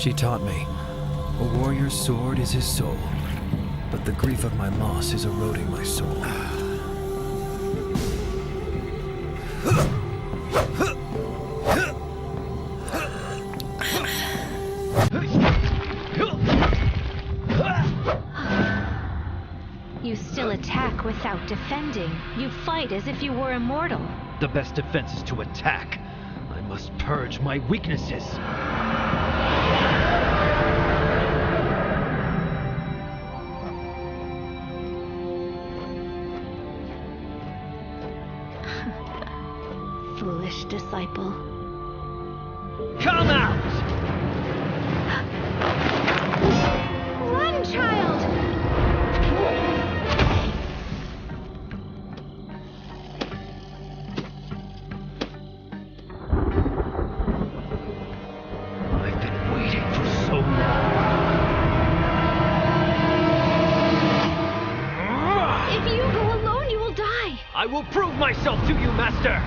She taught me, a warrior's sword is his soul, but the grief of my loss is eroding my soul. You still attack without defending. You fight as if you were immortal. The best defense is to attack. I must purge my weaknesses. Foolish disciple. Come out! Run, child! I've been waiting for so long. If you go alone, you will die. I will prove myself to you, Master!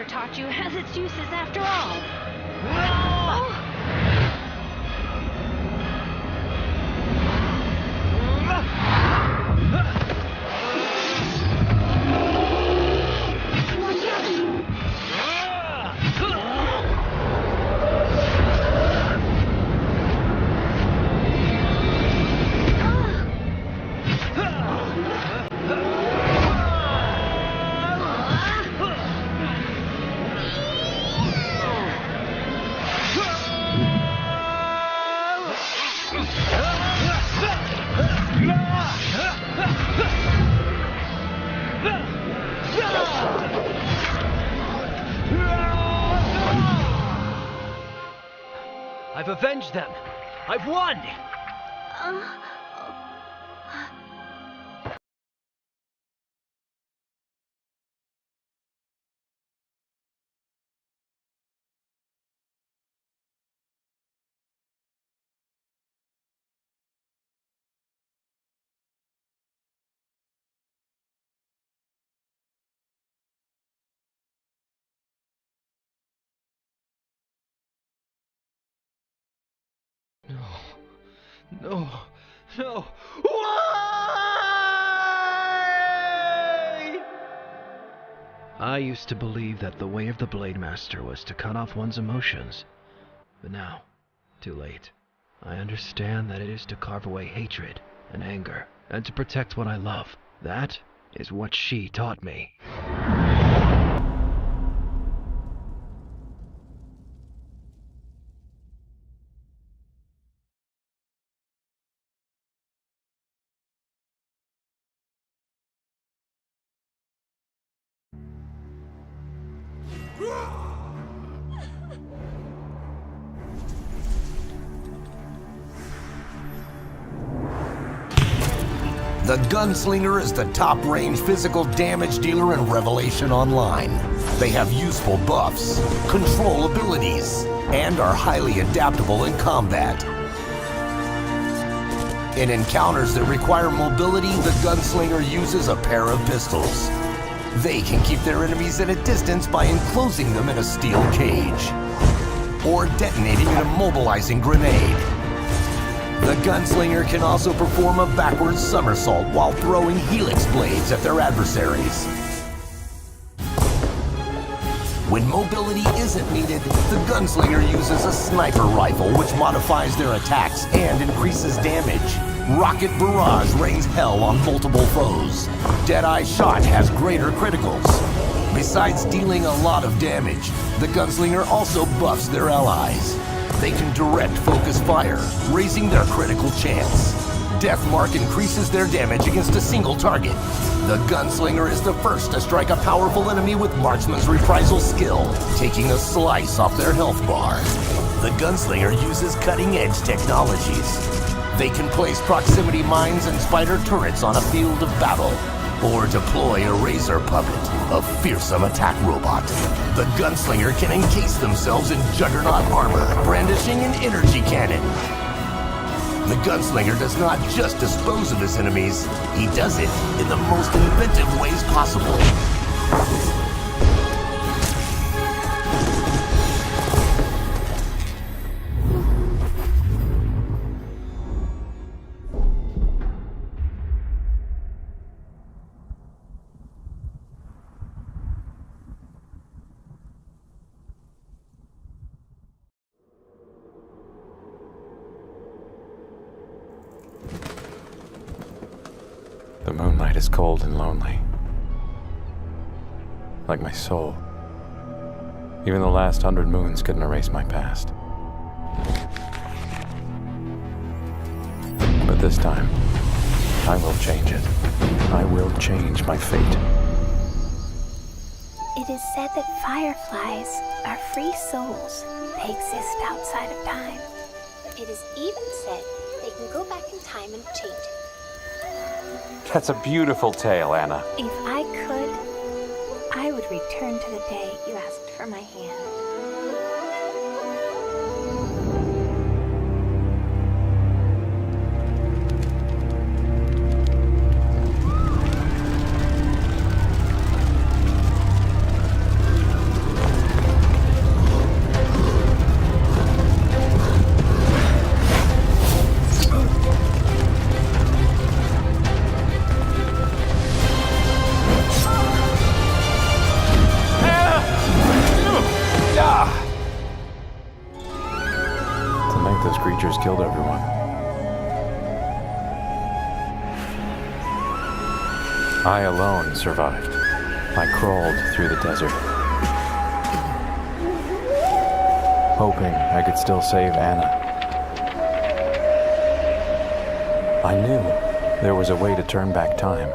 Taught you has its uses after all. I've avenged them! I've won! No. Why? I used to believe that the way of the Blade Master was to cut off one's emotions. But now, too late. I understand that it is to carve away hatred and anger, and to protect what I love. That is what she taught me. The Gunslinger is the top-range physical damage dealer in Revelation Online. They have useful buffs, control abilities, and are highly adaptable in combat. In encounters that require mobility, the Gunslinger uses a pair of pistols. They can keep their enemies at a distance by enclosing them in a steel cage, or detonating an immobilizing grenade. The Gunslinger can also perform a backwards somersault while throwing helix blades at their adversaries. When mobility isn't needed, the Gunslinger uses a sniper rifle which modifies their attacks and increases damage. Rocket Barrage rains hell on multiple foes. Deadeye Shot has greater criticals. Besides dealing a lot of damage, the Gunslinger also buffs their allies. They can direct focus fire, raising their critical chance. Death Mark increases their damage against a single target. The Gunslinger is the first to strike a powerful enemy with Marksman's Reprisal skill, taking a slice off their health bar. The Gunslinger uses cutting-edge technologies. They can place proximity mines and spider turrets on a field of battle, or deploy a razor puppet, a fearsome attack robot. The Gunslinger can encase themselves in juggernaut armor, brandishing an energy cannon. The Gunslinger does not just dispose of his enemies, he does it in the most inventive ways possible. The moonlight is cold and lonely. Like my soul. Even the last 100 moons couldn't erase my past. But this time, I will change it. I will change my fate. It is said that fireflies are free souls. They exist outside of time. It is even said they can go back in time and change it. That's a beautiful tale, Anna. If I could, I would return to the day you asked for my hand. Those creatures killed everyone. I alone survived. I crawled through the desert, hoping I could still save Anna. I knew there was a way to turn back time.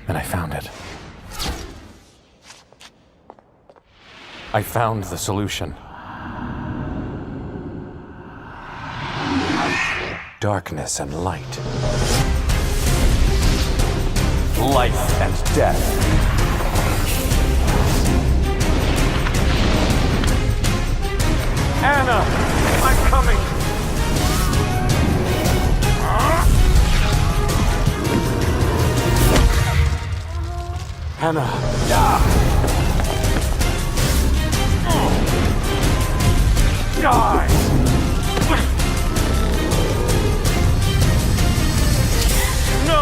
And I found it. I found the solution. Darkness and light. Life and death. Anna, I'm coming. Anna. Die! No!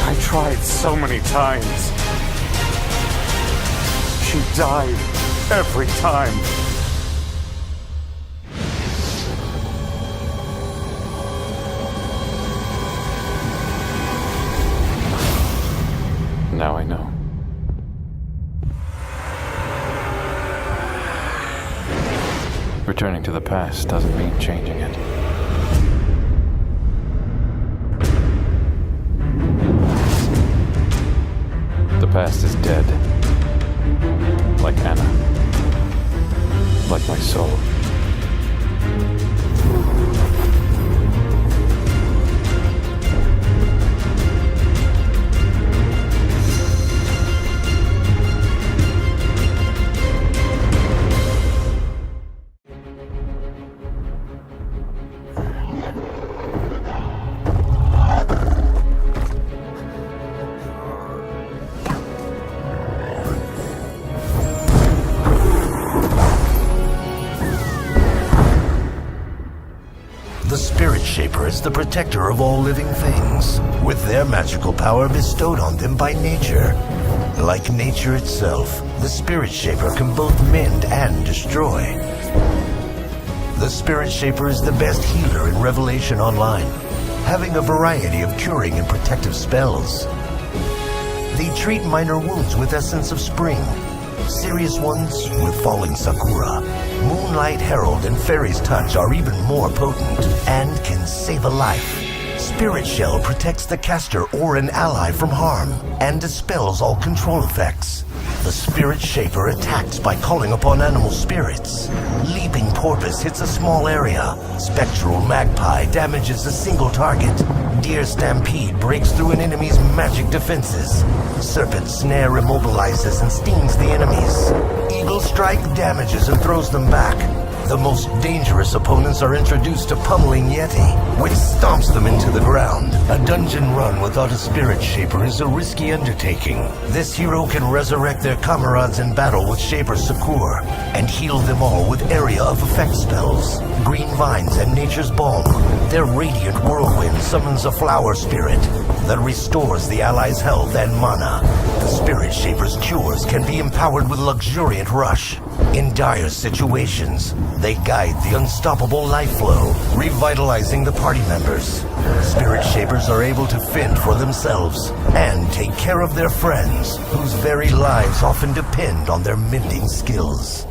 I tried so many times. She died every time. Now I know. Returning to the past doesn't mean changing it. The past is dead. Like Anna. Like my soul. is the protector of all living things, with their magical power bestowed on them by nature. Like nature itself, the Spirit Shaper can both mend and destroy. The Spirit Shaper is the best healer in Revelation Online, having a variety of curing and protective spells. They treat minor wounds with Essence of Spring, serious ones with Falling Sakura. Moonlight Herald and Fairy's Touch are even more potent and can save a life. Spirit Shell protects the caster or an ally from harm and dispels all control effects. The Spirit Shaper attacks by calling upon animal spirits. Leaping Porpoise hits a small area. Spectral Magpie damages a single target. Deer Stampede breaks through an enemy's magic defenses. Serpent Snare immobilizes and stings the enemies. Eagle Strike damages and throws them back. The most dangerous opponents are introduced to Pummeling Yeti, which stomps them into the ground. A dungeon run without a Spirit Shaper is a risky undertaking. This hero can resurrect their comrades in battle with Shaper Succour, and heal them all with area of effect spells. Green Vines and Nature's Balm. Their Radiant Whirlwind summons a flower spirit that restores the allies' health and mana. The Spirit Shaper's cures can be empowered with Luxuriant Rush. In dire situations, they guide the unstoppable life flow, revitalizing the party members. Spirit Shapers are able to fend for themselves and take care of their friends, whose very lives often depend on their mending skills.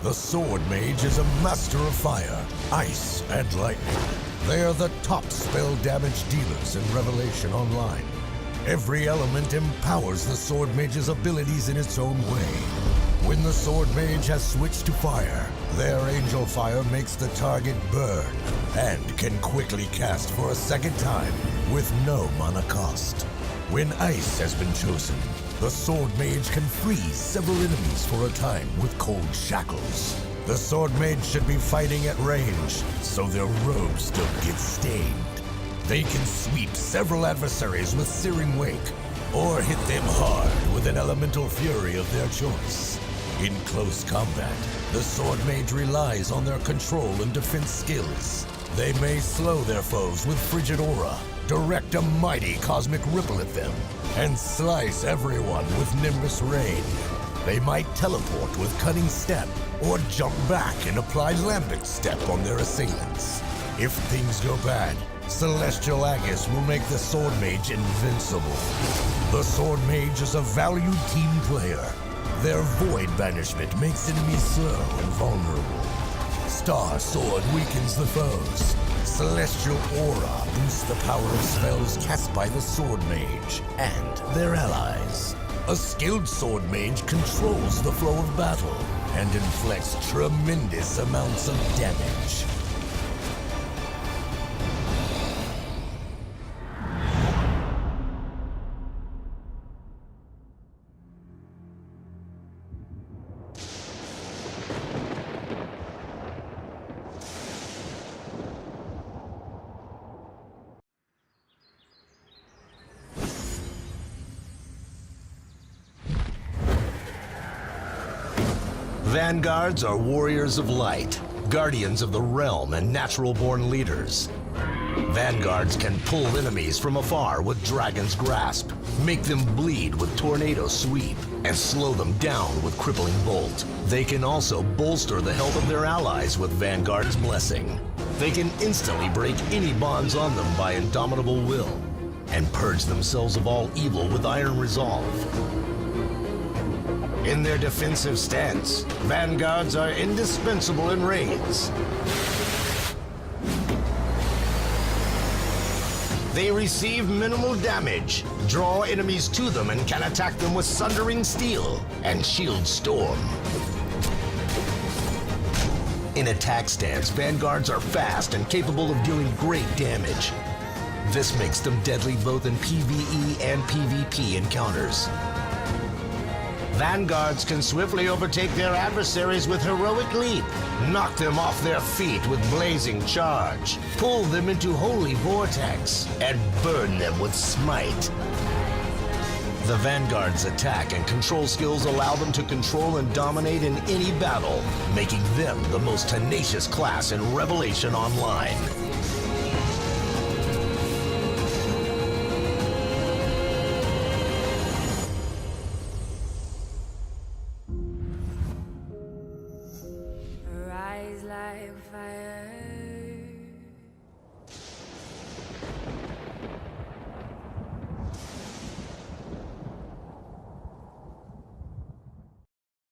The Sword Mage is a master of fire, ice, and lightning. They are the top spell damage dealers in Revelation Online. Every element empowers the Sword Mage's abilities in its own way. When the Sword Mage has switched to fire, their Angel Fire makes the target burn and can quickly cast for a second time with no mana cost. When ice has been chosen, the Sword Mage can freeze several enemies for a time with cold shackles. The Sword Mage should be fighting at range, so their robes don't get stained. They can sweep several adversaries with Searing Wake, or hit them hard with an Elemental Fury of their choice. In close combat, the Sword Mage relies on their control and defense skills. They may slow their foes with Frigid Aura, direct a mighty cosmic ripple at them, and slice everyone with Nimbus Rain. They might teleport with Cutting Step, or jump back and apply Lambent Step on their assailants. If things go bad, Celestial Aegis will make the Sword Mage invincible. The Sword Mage is a valued team player. Their Void Banishment makes enemies slow and vulnerable. Star Sword weakens the foes. Celestial Aura boosts the power of spells cast by the Sword Mage and their allies. A skilled Sword Mage controls the flow of battle and inflicts tremendous amounts of damage. Vanguards are warriors of light, guardians of the realm and natural-born leaders. Vanguards can pull enemies from afar with Dragon's Grasp, make them bleed with Tornado Sweep, and slow them down with Crippling Bolt. They can also bolster the health of their allies with Vanguard's Blessing. They can instantly break any bonds on them by Indomitable Will, and purge themselves of all evil with Iron Resolve. In their defensive stance, Vanguards are indispensable in raids. They receive minimal damage, draw enemies to them, and can attack them with Sundering Steel and Shield Storm. In attack stance, Vanguards are fast and capable of dealing great damage. This makes them deadly both in PvE and PvP encounters. Vanguards can swiftly overtake their adversaries with heroic leap, knock them off their feet with blazing charge, pull them into holy vortex, and burn them with smite. The Vanguard's attack and control skills allow them to control and dominate in any battle, making them the most tenacious class in Revelation Online. Rise like fire.